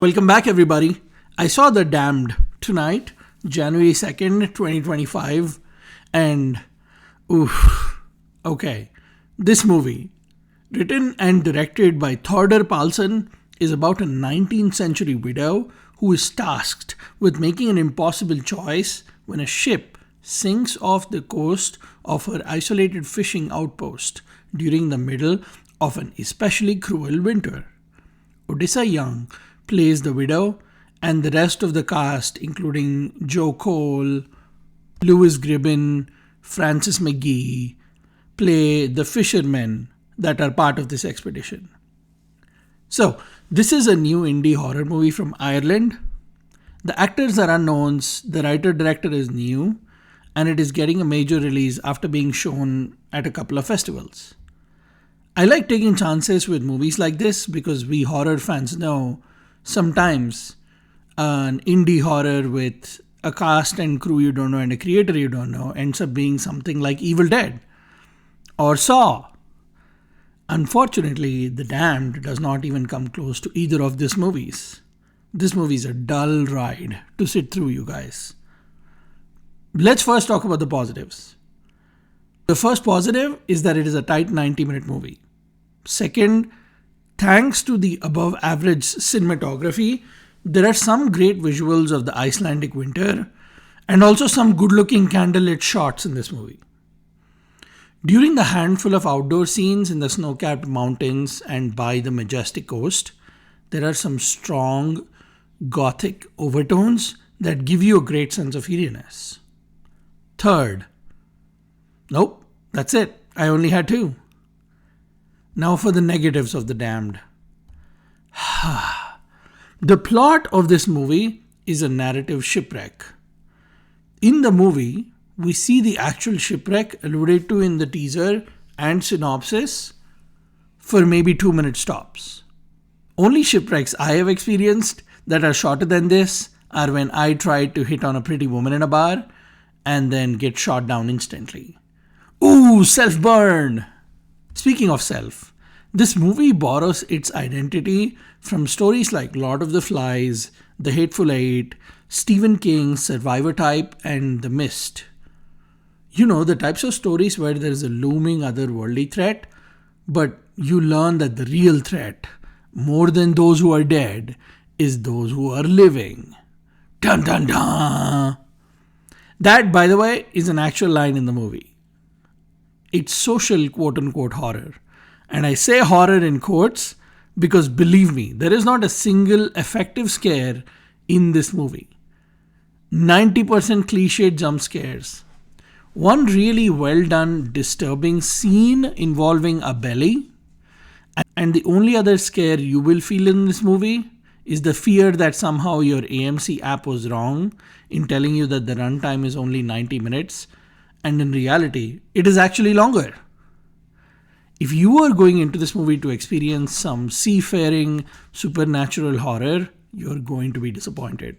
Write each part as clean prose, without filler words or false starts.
Welcome back, everybody. I saw The Damned tonight, January 2nd, 2025, and oof, okay. This movie, written and directed by Thordur Palsonn, is about a 19th century widow who is tasked with making an impossible choice when a ship sinks off the coast of her isolated fishing outpost during the middle of an especially cruel winter. Odessa Young plays the widow, and the rest of the cast, including Joe Cole, Lewis Gribbin, Francis McGee, play the fishermen that are part of this expedition. So, this is a new indie horror movie from Ireland. The actors are unknowns, the writer director is new, and it is getting a major release after being shown at a couple of festivals. I like taking chances with movies like this because we horror fans know sometimes an indie horror with a cast and crew you don't know and a creator you don't know ends up being something like Evil Dead or Saw. Unfortunately, The Damned does not even come close to either of these movies. This movie is a dull ride to sit through, you guys. Let's first talk about the positives. The first positive is that it is a tight 90-minute movie. Second, thanks to the above average cinematography, there are some great visuals of the Icelandic winter and also some good looking candlelit shots in this movie. During the handful of outdoor scenes in the snow capped mountains and by the majestic coast, there are some strong gothic overtones that give you a great sense of eeriness. Third, nope, that's it. I only had two. Now for the negatives of The Damned. The plot of this movie is a narrative shipwreck. In the movie, we see the actual shipwreck alluded to in the teaser and synopsis for maybe 2-minute stops. Only shipwrecks I have experienced that are shorter than this are when I tried to hit on a pretty woman in a bar and then get shot down instantly. Ooh, self-burn! Speaking of self, this movie borrows its identity from stories like Lord of the Flies, The Hateful Eight, Stephen King's Survivor Type, and The Mist. You know, the types of stories where there is a looming otherworldly threat, but you learn that the real threat, more than those who are dead, is those who are living. Dun dun dun! That, by the way, is an actual line in the movie. It's social quote-unquote horror. And I say horror in quotes because believe me, there is not a single effective scare in this movie. 90% cliched jump scares. One really well done disturbing scene involving a belly. And the only other scare you will feel in this movie is the fear that somehow your AMC app was wrong in telling you that the runtime is only 90 minutes. And in reality, it is actually longer. If you are going into this movie to experience some seafaring supernatural horror, you're going to be disappointed.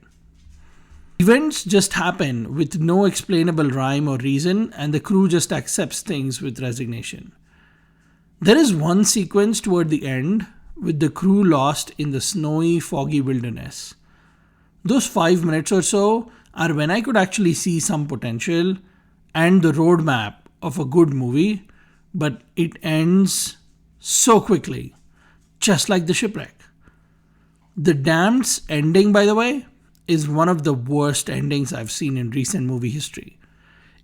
Events just happen with no explainable rhyme or reason, and the crew just accepts things with resignation. There is one sequence toward the end with the crew lost in the snowy, foggy wilderness. Those 5 minutes or so are when I could actually see some potential and the roadmap of a good movie, but it ends so quickly, just like the shipwreck. The Damned's ending, by the way, is one of the worst endings I've seen in recent movie history.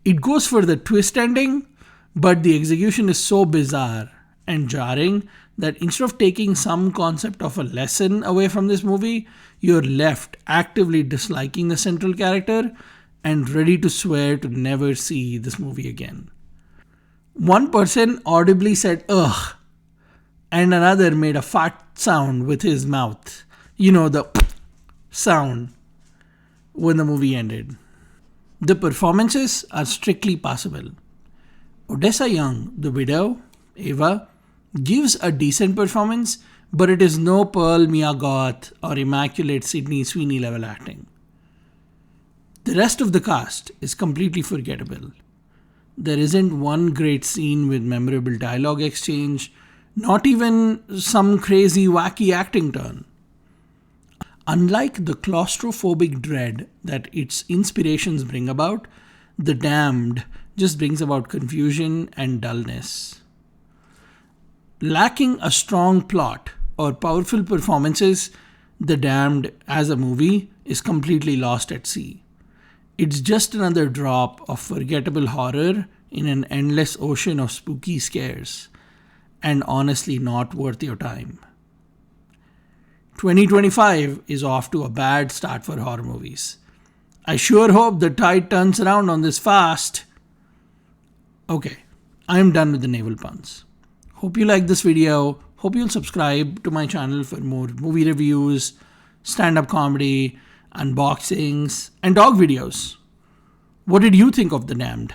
It goes for the twist ending, but the execution is so bizarre and jarring that instead of taking some concept of a lesson away from this movie, you're left actively disliking the central character and ready to swear to never see this movie again. One person audibly said, ugh, and another made a fart sound with his mouth. You know, the sound when the movie ended. The performances are strictly passable. Odessa Young, the widow, Eva, gives a decent performance, but it is no Pearl Mia Goth or immaculate Sydney Sweeney level acting. The rest of the cast is completely forgettable. There isn't one great scene with memorable dialogue exchange, not even some crazy wacky acting turn. Unlike the claustrophobic dread that its inspirations bring about, The Damned just brings about confusion and dullness. Lacking a strong plot or powerful performances, The Damned as a movie is completely lost at sea. It's just another drop of forgettable horror in an endless ocean of spooky scares, and honestly not worth your time. 2025 is off to a bad start for horror movies. I sure hope the tide turns around on this fast. Okay, I'm done with the naval puns. Hope you like this video. Hope you'll subscribe to my channel for more movie reviews, stand-up comedy, unboxings, and dog videos. What did you think of The Damned?